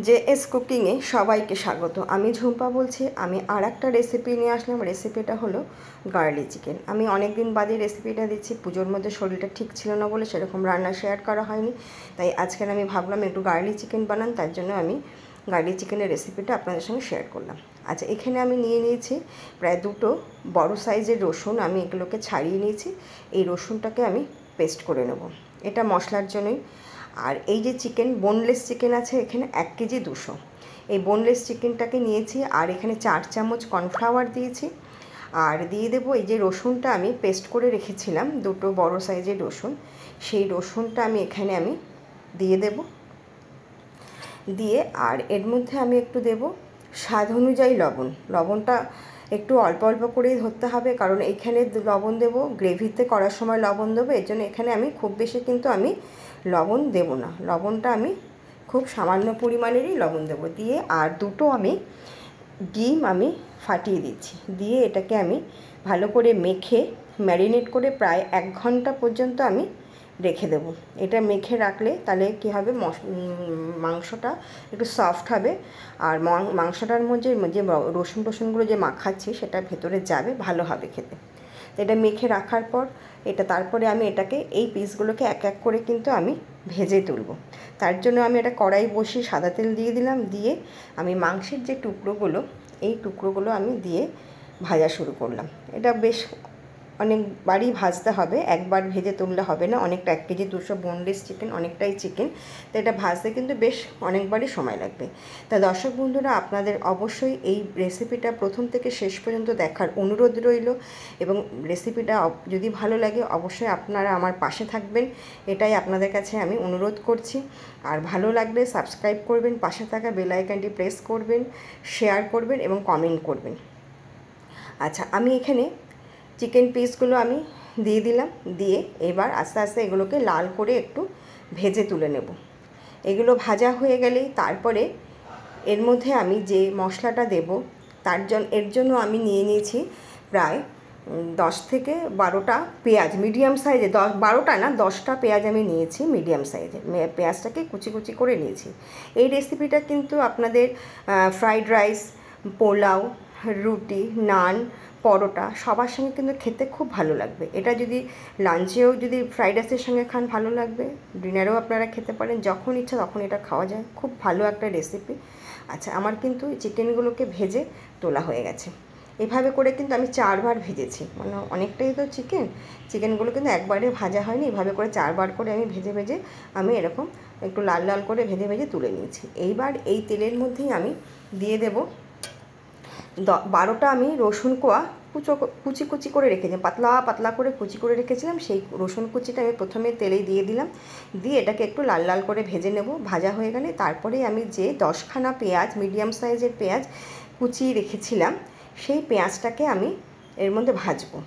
JS কুকিংয়ে সবাইকে স্বাগত। আমি ঝুম্পা বলছি। আমি আর একটা রেসিপি নিয়ে আসলাম। রেসিপিটা হলো গার্লিক চিকেন। আমি অনেক দিন বাদে রেসিপিটা দিচ্ছি। পুজোর মধ্যে শরীরটা ঠিক ছিল না বলে সেরকম রান্না শেয়ার করা হয়নি, তাই আজকের আমি ভাবলাম একটু গার্লিক চিকেন বানান, তার জন্য আমি গার্লিক চিকেনের রেসিপিটা আপনাদের সঙ্গে শেয়ার করলাম। আচ্ছা, এখানে আমি নিয়ে নিয়েছি প্রায় দুটো বড় সাইজের রসুন। আমি এগুলোকে ছাড়িয়ে নিয়েছি। এই রসুনটাকে আমি পেস্ট করে নেব, এটা মশলার জন্যই। আর এই যে চিকেন, বোনলেস চিকেন আছে এখানে 1 কেজি 200। এই বোনলেস চিকেনটাকে নিয়েছি, আর এখানে 4 চামচ কর্নফ্লাওয়ার দিয়েছি। আর দিয়ে দেবো এই যে রসুনটা আমি পেস্ট করে রেখেছিলাম, দুটো বড় সাইজের রসুন, সেই রসুনটা আমি এখানে দিয়ে দেব। দিয়ে আর এর মধ্যে আমি একটু দেব স্বাদ অনুযায়ী লবণ। লবণটা একটু অল্প অল্প করেই ধরতে হবে, কারণ এখানে লবণ দেব, গ্রেভিতে করার সময় লবণ দেবো, এর জন্য এখানে আমি খুব বেশি কিন্তু আমি লবণ দেব না। লবণটা আমি খুব সামান্য পরিমাণেরই লবণ দেবো। দিয়ে আর দুটো আমি ডিম আমি ফাটিয়ে দিচ্ছি। দিয়ে এটাকে আমি ভালো করে মেখে ম্যারিনেট করে প্রায় 1 ঘন্টা পর্যন্ত আমি রেখে দেবো। এটা মেখে রাখলে তাহলে কী হবে, মাংসটা একটু সফট হবে, আর মাংসটার মধ্যে যে রসুনগুলো যে মাখাচ্ছি সেটা ভেতরে যাবে, ভালো হবে খেতে। এটা মেখে রাখার পর তারপরে আমি এটাকে এই পিসগুলোকে এক এক করে কিন্তু আমি ভেজে তুলব। তার জন্য আমি এটা কড়াই বসিয়ে সাদা তেল দিয়ে দিলাম। দিয়ে আমি মাংসের যে টুকরোগুলো, এই টুকরোগুলো আমি দিয়ে ভাজা শুরু করলাম। এটা বেশ অনেকবারই ভাজতে হবে, একবার ভেজে তুললে হবে না। অনেকটা 1 কেজি 200 বোনলেস চিকেন, অনেকটাই চিকেন, তো এটা ভাজতে কিন্তু বেশ অনেকবারই সময় লাগবে। তা দর্শক বন্ধুরা, আপনাদের অবশ্যই এই রেসিপিটা প্রথম থেকে শেষ পর্যন্ত দেখার অনুরোধ রইল, এবং রেসিপিটা যদি ভালো লাগে অবশ্যই আপনারা আমার পাশে থাকবেন, এটাই আপনাদের কাছে আমি অনুরোধ করছি। আর ভালো লাগলে সাবস্ক্রাইব করবেন, পাশে থাকা বেল আইকনটি প্রেস করবেন, শেয়ার করবেন এবং কমেন্ট করবেন। আচ্ছা, আমি এখানে চিকেন পিসগুলো আমি দিয়ে দিলাম। দিয়ে এবার আস্তে আস্তে এগুলোকে লাল করে একটু ভেজে তুলে নেব। এগুলো ভাজা হয়ে গেলেই তারপরে এর মধ্যে আমি যে মশলাটা দেব এর জন্য আমি নিয়ে নিয়েছি প্রায় 10 থেকে 12টা পেঁয়াজ, মিডিয়াম সাইজে, 12টা না 10টা পেঁয়াজ আমি নিয়েছি মিডিয়াম সাইজে। পেঁয়াজটাকে কুচি কুচি করে নিয়েছি। এই রেসিপিটা কিন্তু আপনাদের ফ্রাইড রাইস, পোলাও, রুটি, নান, পরোটা সবার সঙ্গে কিন্তু খেতে খুব ভালো লাগবে। এটা যদি লাঞ্চেও যদি ফ্রাইড রাইসের সঙ্গে খান ভালো লাগবে, ডিনারেও আপনারা খেতে পারেন, যখন ইচ্ছা তখন এটা খাওয়া যায়। খুব ভালো একটা রেসিপি। আচ্ছা, আমার কিন্তু চিকেনগুলোকে ভেজে তোলা হয়ে গেছে। এভাবে করে কিন্তু আমি 4 বার ভেজেছি, মানে অনেকটাই তো চিকেনগুলো কিন্তু একবারে ভাজা হয়নি, এভাবে করে 4 বার করে আমি ভেজে আমি এরকম একটু লাল লাল করে ভেজে তুলে নিয়েছি। এইবার এই তেলের মধ্যেই আমি দিয়ে দেব 12টা আমি রসুন কোয়া কুচি কুচি করে রেখেছিলাম, পাতলা পাতলা করে কুচি করে রেখেছিলাম। সেই রসুন কুচিটা আমি প্রথমে তেলেই দিয়ে দিলাম। দিয়ে এটাকে একটু লাল লাল করে ভেজে নেব। ভাজা হয়ে গেলে তারপরে আমি যে 10খানা পেঁয়াজ, মিডিয়াম সাইজের পেঁয়াজ কুচিয়ে রেখেছিলাম, সেই পেঁয়াজটাকে আমি এর মধ্যে ভাজবো।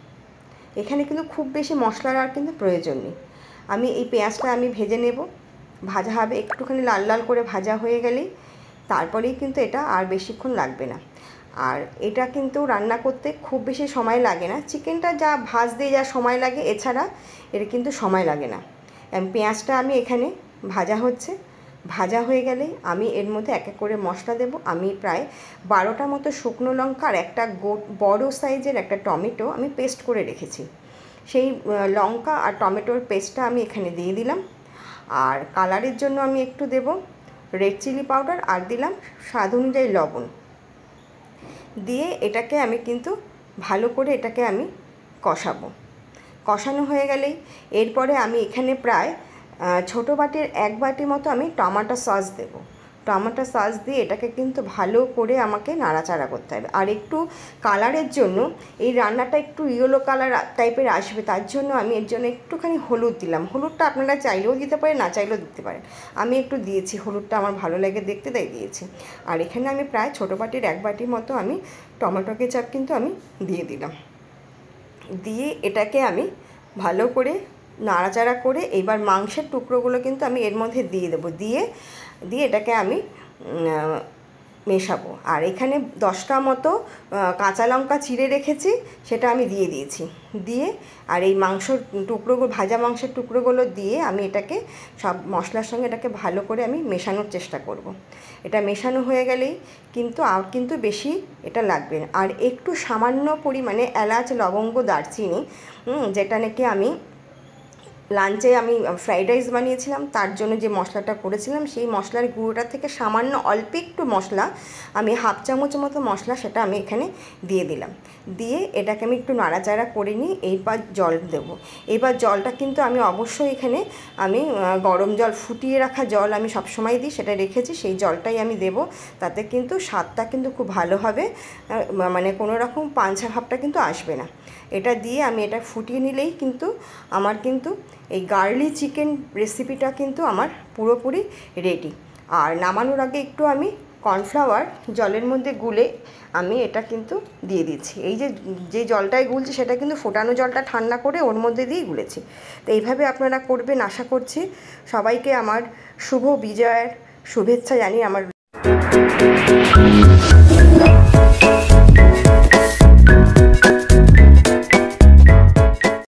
এখানে কিন্তু খুব বেশি মশলার আর কিন্তু প্রয়োজন নেই। আমি এই পেঁয়াজটা আমি ভেজে নেব, ভাজা হবে, একটুখানি লাল লাল করে ভাজা হয়ে গেলেই তারপরেই কিন্তু এটা আর বেশিক্ষণ লাগবে না। আর এটা কিন্তু রান্না করতে খুব বেশি সময় লাগে না। চিকেনটা যা ভাজতে যা সময় লাগে, এছাড়া এর কিন্তু সময় লাগে না। পেঁয়াজটা আমি এখানে ভাজা হয়ে গেলেই আমি এর মধ্যে এক এক করে মশলা দেব। আমি প্রায় 12টা মতো শুকনো লঙ্কা আর একটা বড় সাইজের একটা টমেটো আমি পেস্ট করে রেখেছি, সেই লঙ্কা আর টমেটোর পেস্টটা আমি এখানে দিয়ে দিলাম। আর কালারের জন্য আমি একটু দেব রেড চিলি পাউডার, আর দিলাম স্বাদ অনুযায়ী লবণ। দিয়ে এটাকে আমি কিন্তু ভালো করে এটাকে আমি কষানো হয়ে গেলেই এরপরে আমি এখানে প্রায় ছোটো বাটির 1 বাটি মতো আমি টমেটো সস দেব। টমেটো সস দিয়ে এটাকে কিন্তু ভালো করে আমাকে নাড়াচাড়া করতে হবে। আর একটু কালারের জন্য, এই রান্নাটা একটু ইয়েলো কালার টাইপের আসবে, তার জন্য আমি এর জন্য একটুখানি হলুদ দিলাম। হলুদটা আপনারা চাইলেও দিতে পারেন, না চাইলেও দিতে পারেন। আমি একটু দিয়েছি, হলুদটা আমার ভালো লাগে দেখতে, তাই দিয়েছি। আর এখানে আমি প্রায় ছোটো বাটির 1 বাটির মতো আমি টমেটো কেচাপ কিন্তু আমি দিয়ে দিলাম। দিয়ে এটাকে আমি ভালো করে নাড়াচাড়া করে এবার মাংসের টুকরোগুলো কিন্তু আমি এর মধ্যে দিয়ে দেবো। দিয়ে এটাকে আমি মেশাবো। আর এখানে 10টা মতো কাঁচা লঙ্কা চিড়ে রেখেছি, সেটা আমি দিয়ে দিয়েছি। দিয়ে আর এই মাংসর টুকরোগুলো, ভাজা মাংসের টুকরোগুলো দিয়ে আমি এটাকে সব মশলার সঙ্গে এটাকে ভালো করে আমি মেশানোর চেষ্টা করব। এটা মেশানো হয়ে গেলেই কিন্তু বেশি এটা লাগবে না। আর একটু সামান্য পরিমাণে এলাচ, লবঙ্গ, দারচিনি, যেটা নাকি আমি লাঞ্চে আমি ফ্রাইড রাইস বানিয়েছিলাম, তার জন্য যে মশলাটা করেছিলাম, সেই মশলার গুঁড়োটা থেকে সামান্য অল্প একটু মশলা, আমি হাফ চামচ মতো মশলা, সেটা আমি এখানে দিয়ে দিলাম। দিয়ে এটাকে আমি একটু নাড়াচাড়া করে নিই। এইবার জল দেবো। এবার জলটা কিন্তু আমি অবশ্যই এখানে আমি গরম জল, ফুটিয়ে রাখা জল আমি সবসময় দিই, সেটা রেখেছি, সেই জলটাই আমি দেব। তাতে কিন্তু স্বাদটা কিন্তু খুব ভালো হবে, মানে কোনো রকম পাঞ্ছা ভাবটা কিন্তু আসবে না। এটা দিয়ে আমি এটা ফুটিয়ে নিলেই কিন্তু আমার কিন্তু এই গার্লি চিকেন রেসিপিটা কিন্তু আমার পুরোপুরি রেডি। আর নামানোর আগে একটু আমি কর্নফ্লাওয়ার জলের মধ্যে গুলে আমি এটা কিন্তু দিয়ে দিচ্ছি। এই যে জলটায় গুলছি সেটা কিন্তু ফোটানো জলটা ঠান্ডা করে ওর মধ্যে দিয়েই গুলেছি। তো এইভাবে আপনারা করবেন, আশা করছি। সবাইকে আমার শুভ বিজয়ের শুভেচ্ছা জানিয়ে আমার